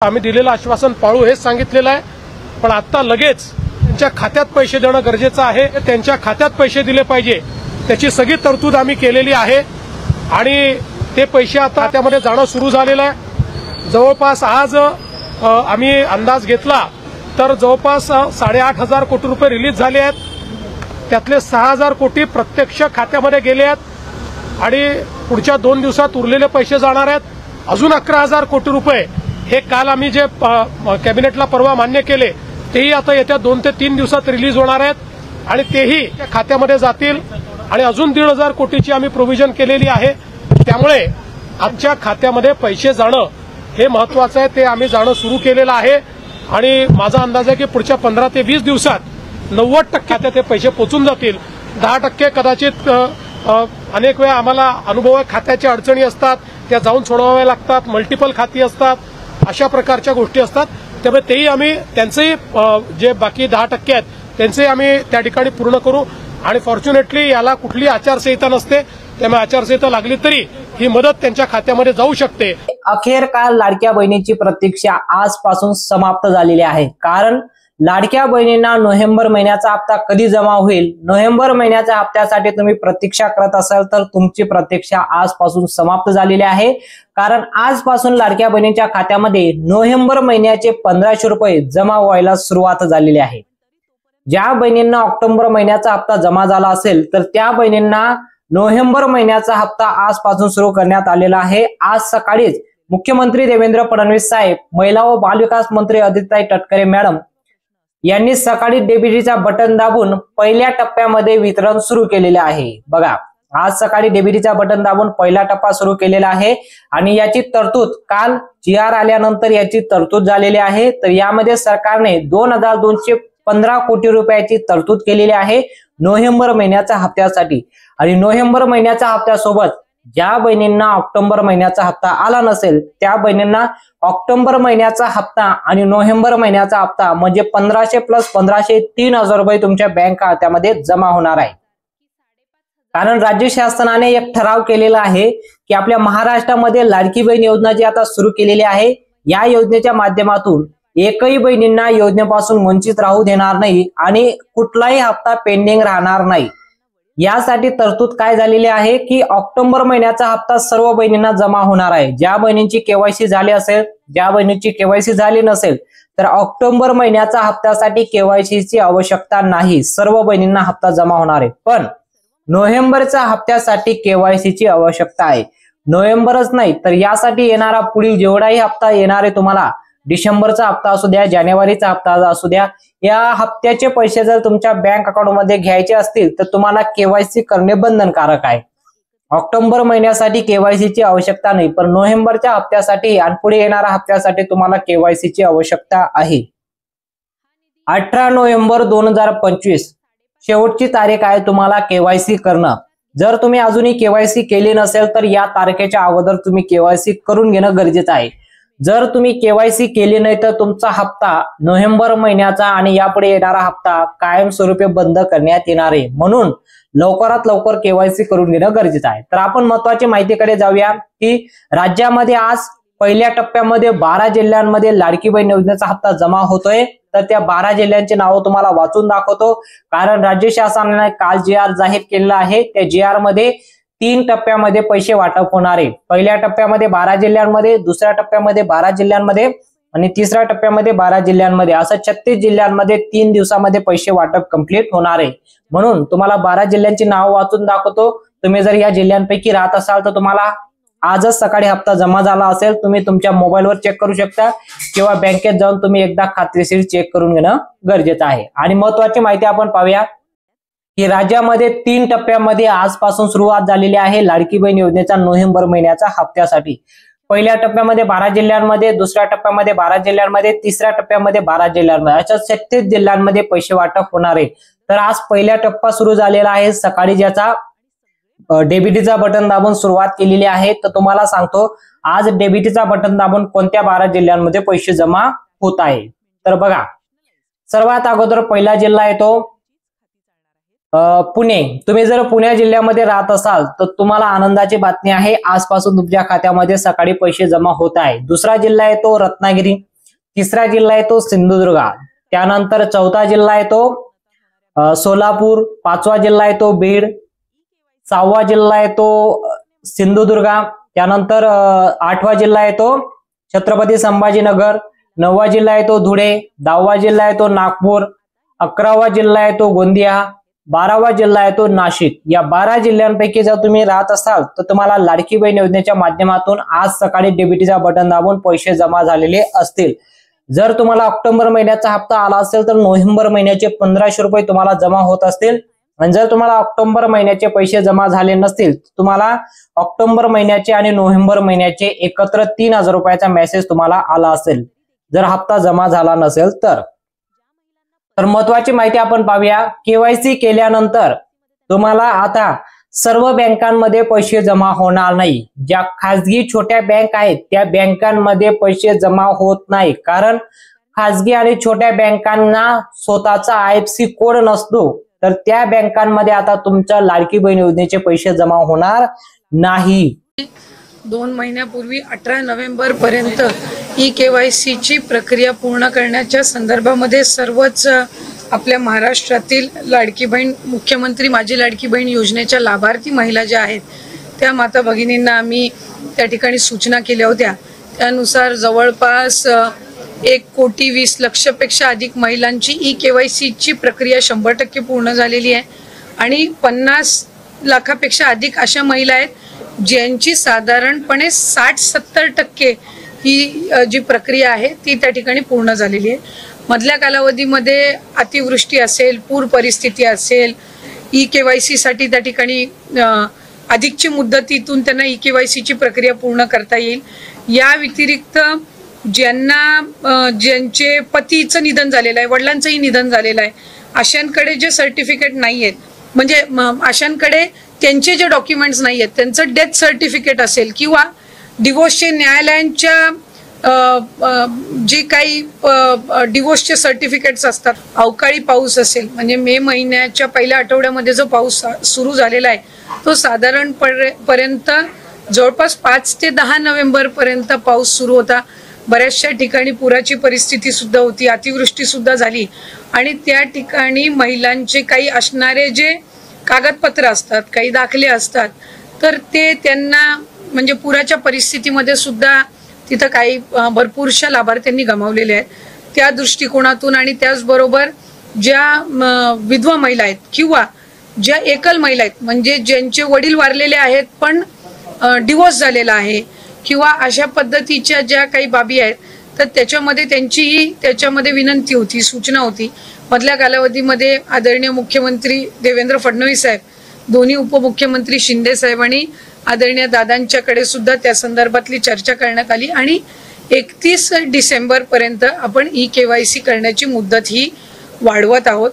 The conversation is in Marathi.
आम्ही दिलेलं आश्वासन पाळू हेच सांगितलेलं आहे। पण आता लगेच त्यांच्या खात्यात पैसे देणं गरजेचं आहे। त्यांच्या खात्यात पैसे दिले पाहिजे त्याची सगळी तरतूद आम्ही केलेली आहे आणि ते पैसे आता त्यामध्ये जाणं सुरू झालेलं आहे। जवळपास आज आम्ही अंदाज घेतला तर जवळपास 8,500 कोटी रुपये रिलीज झाले आहेत। त्यातले 6,000 कोटी प्रत्यक्ष खात्यामध्ये गेले आहेत आणि पुढच्या 2 दिवसात उरलेले पैसे जाणार आहेत। अजून 11,000 कोटी रुपये हे काल आम्ही जे कॅबिनेटला परवा मान्य केले तेही आता येत्या 2 ते 3 दिवसात रिलीज होणार आहेत आणि तेही खात्यामध्ये जातील आणि अजून 1,500 कोटीची आम्ही प्रोव्हिजन केलेली आहे। त्यामुळे आमच्या खात्यामध्ये पैसे जाणं हे महत्वाचं आहे, ते आम्ही जाणं सुरू केलेलं आहे आणि माझा अंदाज आहे की पुढच्या 15 ते 20 दिवसात 90% खात्यात हे पैसे पोहोचून जातील। 10% कदाचित अनेक वेळा आम्हाला अनुभव आहे, खात्याच्या अडचणी असतात त्या जाऊन सोडवाव्या लागतात, मल्टिपल खाती असतात, अशा प्रकारच्या गोष्टी असतात। त्यामुळे तेही आम्ही त्यांचेही जे बाकी 10% आहेत त्यांचेही आम्ही त्या ठिकाणी पूर्ण करू आणि फॉर्च्युनेटली याला कुठली आचारसंहिता नसते, त्यामुळे आचारसंहिता लागली तरी ही मदत त्यांच्या खात्यामध्ये जाऊ शकते। अखेर काल लाडक्या बहिणीची प्रतीक्षा आजपासून समाप्त झालेली आहे। कारण लाडक्या बहिणींना नोव्हेंबर महिन्याचा हप्ता कधी जमा होईल, नोव्हेंबर महिन्याच्या हप्त्यासाठी तुम्ही प्रतीक्षा करत असाल तर तुमची प्रतीक्षा आजपासून समाप्त झालेली आहे। कारण आजपासून लाडक्या बहिणींच्या खात्यामध्ये नोव्हेंबर महिन्याचे 1,500 रुपये जमा व्हायला सुरुवात झालेली आहे। ज्या बहिणींना ऑक्टोबर महिन्याचा हप्ता जमा झाला असेल तर त्या बहिणींना नोव्हेंबर महिन्याचा हप्ता आजपासून सुरू करण्यात आलेला आहे। आज सकाळीच मुख्यमंत्री देवेंद्र फडणवीस साहेब, महिला व बालविकास मंत्री आदित्यताई तटकरे मॅडम यांनी सकाळी डीबीटीचा बटन दाबून पहिल्या टप्प्यामध्ये वितरण सुरू केलेले आहे। बघा, आज सकाळी डीबीटीचा बटन दाबून पहिला टप्पा सुरू केलेला आहे आणि याची तरतूद काल जीआर आल्यानंतर याची तरतूद झालेली आहे। तर यामध्ये सरकारने 2,215 कोटी रुपयाची तरतूद केलेली आहे नोव्हेंबर महिन्याच्या हप्त्यासाठी। आणि नोव्हेंबर महिन्याच्या हप्त्यासोबत ज्या बहिणींना ऑक्टोबर महिन्याचा हप्ता आला नसेल त्या बहिणींना ऑक्टोबर महिन्याचा हप्ता आणि नोव्हेंबर महिन्याचा हप्ता म्हणजे 1,500 + 1,500 3,000 रुपये तुमच्या बँक खात्यामध्ये जमा होणार आहे। कारण राज्य शासनाने एक ठराव केलेला आहे की आपल्या महाराष्ट्रामध्ये लाडकी बहीण योजना जी आता सुरू केलेली आहे, या योजनेच्या माध्यमातून एकही बहिणींना योजनेपासून वंचित राहू देणार नाही आणि कुठलाही हप्ता पेंडिंग राहणार नाही। यासाठी तरतूद काय झालेली आहे की ऑक्टोबर महिन्याचा हप्ता सर्व बहिणींना जमा होणार आहे। ज्या बहिणींची केवायसी झाली असेल, ज्या बहिणींची केवायसी झाली नसेल तर ऑक्टोबर महिन्याचा हप्त्यासाठी केवायसीची आवश्यकता नाही, सर्व बहिणींना हप्ता जमा होणार आहे। पण नोव्हेंबरच्या हप्त्यासाठी केवायसीची आवश्यकता आहे। नोव्हेंबरच नाही तर यासाठी येणारा पुढील जेवढाही हप्ता येणार आहे, तुम्हाला डिसेंबरचा हप्ता असू द्या, जानेवारीचा हप्ता असू द्या, या हप्त्याचे पैसे जर तुमच्या बँक अकाउंट मध्ये घ्यायचे असतील तर तुम्हाला केवायसी करणे बंधनकारक आहे। ऑक्टोबर महिन्यासाठी केवायसीची आवश्यकता नाही, पण नोव्हेंबरच्या हप्त्यासाठी आणि पुढे येणाऱ्या हप्त्यासाठी तुम्हाला केवायसीची आवश्यकता आहे। 18 नोव्हेंबर 2025 शेवटची तारीख आहे तुम्हाला केवायसी करणं। जर तुम्ही अजूनही केवायसी केली नसेल तर या तारखेच्या अगोदर तुम्ही केवायसी करून घेणं गरजेचं आहे। जर तुम्ही केवायसी केली नाही तर तुमचा हप्ता नोव्हेंबर महिन्याचा आणि यापुढे येणारा हप्ता कायमस्वरूपी बंद करण्यात येणार आहे। म्हणून लवकरात लवकर केवायसी करून घेणं गरजेचं आहे। तर आपण महत्त्वाची माहितीकडे जाऊया की राज्यामध्ये आज पहिल्या टप्प्यामध्ये 12 जिल्ह्यांमध्ये लाडकी बहीण योजनेचा हप्ता जमा होतोय। तर त्या 12 जिल्ह्यांची नावं तुम्हाला वाचून दाखवतो, कारण राज्य शासनाने काल जीआर जाहीर केलेला आहे। त्या जीआर मध्ये 3 टप्प्यामध्ये पैसे वाटप होणार आहे। पहिल्या टप्प्यामध्ये 12 जिल्ह्यांमध्ये, दुसऱ्या टप्प्यामध्ये 12 जिल्ह्यांमध्ये आणि तिसऱ्या टप्प्यामध्ये 12 जिल्ह्यांमध्ये, असं 36 जिल्ह्यांमध्ये 3 दिवसामध्ये पैसे वाटप कंप्लीट होणार आहे। म्हणून तुम्हाला 12 जिल्ह्यांची नाव वाचून दाखवतो। तुम्ही जर या जिल्ह्यांपैकी राहत असाल तर तुम्हाला आजच सकाळी हप्ता जमा झाला असेल, तुम्ही तुमच्या मोबाईलवर चेक करू शकता किंवा बँकेत जाऊन तुम्ही एकदा खात्रीशीर चेक करून घेणं गरजेचं आहे। आणि महत्त्वाची माहिती आपण पाहूया की राज्यामध्ये 3 टप्प्यामध्ये आजपासून सुरुवात झालेली आहे लाडकी बहीण योजनेच्या नोव्हेंबर महिन्याच्या हप्त्यासाठी। पहिल्या टप्प्यामध्ये 12 जिल्ह्यांमध्ये, दुसऱ्या टप्प्यामध्ये 12 जिल्ह्यांमध्ये, तिसऱ्या टप्प्यामध्ये 12 जिल्ह्यांमध्ये, अशा 36 जिल्ह्यांमध्ये पैसे वाटप होणार आहे। तर आज पहिला टप्पा सुरू झालेला आहे सकाळी, ज्याचा डीबीटीचा बटन दाबून सुरुवात केलेली आहे। तर तुम्हाला सांगतो आज डीबीटीचा बटन दाबून कोणत्या 12 जिल्ह्यांमध्ये पैसे जमा होत आहे। तर बघा, सर्वात अगोदर पहिला जिल्हा येतो पुणे। तुम्ही जर पुणे जिल्ह्यामध्ये राहत असाल तर तुम्हाला आनंदाची बातमी आहे, आजपासून तुमच्या खात्यामध्ये सकाळी पैसे जमा होत आहे। दुसरा जिल्हा आहे तो रत्नागिरी। तिसरा जिल्हा आहे तो सिंधुदुर्ग, त्यानंतर चौथा जिल्हा आहे तो सोलापूर, पाचवा जिल्हा आहे तो बीड, सहावा जिल्हा आहे तो सिंधुदुर्ग, त्यानंतर आठवा जिल्हा आहे तो छत्रपती संभाजीनगर, नववा जिल्हा आहे तो धुळे, 10वा जिल्हा आहे तो नागपूर, 11वा जिल्हा आहे तो गोंदिया, 12वा जिल्हा आहे तो नाशिक। या 12 जिल्ह्यांपैकी जर तुम्ही राहत असाल तर तुम्हाला लाडकी बहीण योजनेच्या माध्यमातून आज सकाळी डीबीटीचा बटन दाबून पैसे जमा झालेले असतील। जर तुम्हाला ऑक्टोबर महिन्याचा हप्ता आला असेल तर नोव्हेंबर महिन्याचे 1500 रुपये तुम्हाला जमा होत असतील, आणि जर तुम्हाला ऑक्टोबर महिन्याचे पैसे जमा झाले नसतील तुम्हाला ऑक्टोबर महिन्याचे आणि नोव्हेंबर महिन्याचे एकत्र 3000 रुपयाचा मेसेज तुम्हाला आला असेल जर हप्ता जमा झाला नसेल तर। महत्वाची माहिती आपण पाहूया। केवायसी केल्यानंतर तुम्हाला आता सर्व बँकांमध्ये पैसे जमा होणार नाही। ज्या खासगी छोट्या बँक आहेत त्या बँकांमध्ये पैसे जमा होत नाही, कारण खासगी आणि छोट्या बँकांना स्वतःचा IFSC कोड नसतो, तर त्या बँकांमध्ये आता तुमच्या लाडकी बहीण योजनेचे पैसे जमा होणार नाही। 2 महिन्यापूर्वी 18 नोव्हेंबर पर्यंत KYC ची प्रक्रिया पूर्ण करण्याच्या संदर्भामध्ये सर्वच आपल्या महाराष्ट्रातील लाडकी बहीण मुख्यमंत्री माझी लाडकी बहीण योजनेच्या लाभार्थी महिला ज्या आहेत त्या माता भगिनींना आम्ही त्या ठिकाणी सूचना केल्या होत्या। त्यानुसार जवळपास 1,20,00,000 अधिक महिलांची KYC ची प्रक्रिया 100% पूर्ण झालेली आहे, आणि 50 लाखापेक्षा अधिक अशा महिला आहेत ज्यांची साधारणपणे 60-70% ही जी प्रक्रिया आहे ती त्या ठिकाणी पूर्ण झालेली आहे। मधल्या कालावधीमध्ये अतिवृष्टी असेल, पूर परिस्थिती असेल, KYC साठी त्या ठिकाणी अधिकची मुदतीतून त्यांना KYC ची प्रक्रिया पूर्ण करता येईल। या व्यतिरिक्त ज्यांचे पतीचं निधन झालेलं आहे, वडिलांचंही निधन झालेलं आहे, अशांकडे जे सर्टिफिकेट नाही आहेत, म्हणजे अशांकडे त्यांचे जे डॉक्युमेंट्स नाही आहेत, त्यांचं डेथ सर्टिफिकेट असेल किंवा डिवोर्सचे न्यायालयांच्या जे काही डिवोर्सचे सर्टिफिकेट्स असतात, अवकाळी पाऊस असेल, म्हणजे मे महिन्याच्या पहिल्या आठवड्यामध्ये जो पाऊस सुरू झालेला आहे तो साधारणपर्यंत जवळपास 5 ते 10 नोव्हेंबर पर्यंत पाऊस सुरू होता। बऱ्याचशा ठिकाणी पुराची परिस्थिती सुद्धा होती, अतिवृष्टी सुद्धा झाली, आणि त्या ठिकाणी महिलांचे काही असणारे जे कागदपत्र असतात, काही दाखले असतात, तर ते त्यांना म्हणजे पुराच्या परिस्थितीमध्ये सुद्धा तिथं काही भरपूरशा लाभार्थ्यांनी गमावलेले आहेत। त्या दृष्टिकोनातून आणि त्याचबरोबर ज्या विधवा महिला आहेत किंवा ज्या एकल महिला आहेत, म्हणजे ज्यांचे वडील वारलेले आहेत पण डिवोर्स झालेला आहे किंवा अशा पद्धतीच्या ज्या काही बाबी आहेत, तर त्याच्यामध्ये विनंती होती, सूचना होती। मधल्या कालावधीमध्ये आदरणीय मुख्यमंत्री देवेंद्र फडणवीस साहेब, दोन्ही उपमुख्यमंत्री शिंदे साहेब आणि आदरणीय दादांच्याकडे सुद्धा त्या संदर्भातली चर्चा करण्यात आली, आणि 31 डिसेंबर पर्यंत आपण KYC करण्याची मुदत ही वाढवत आहोत।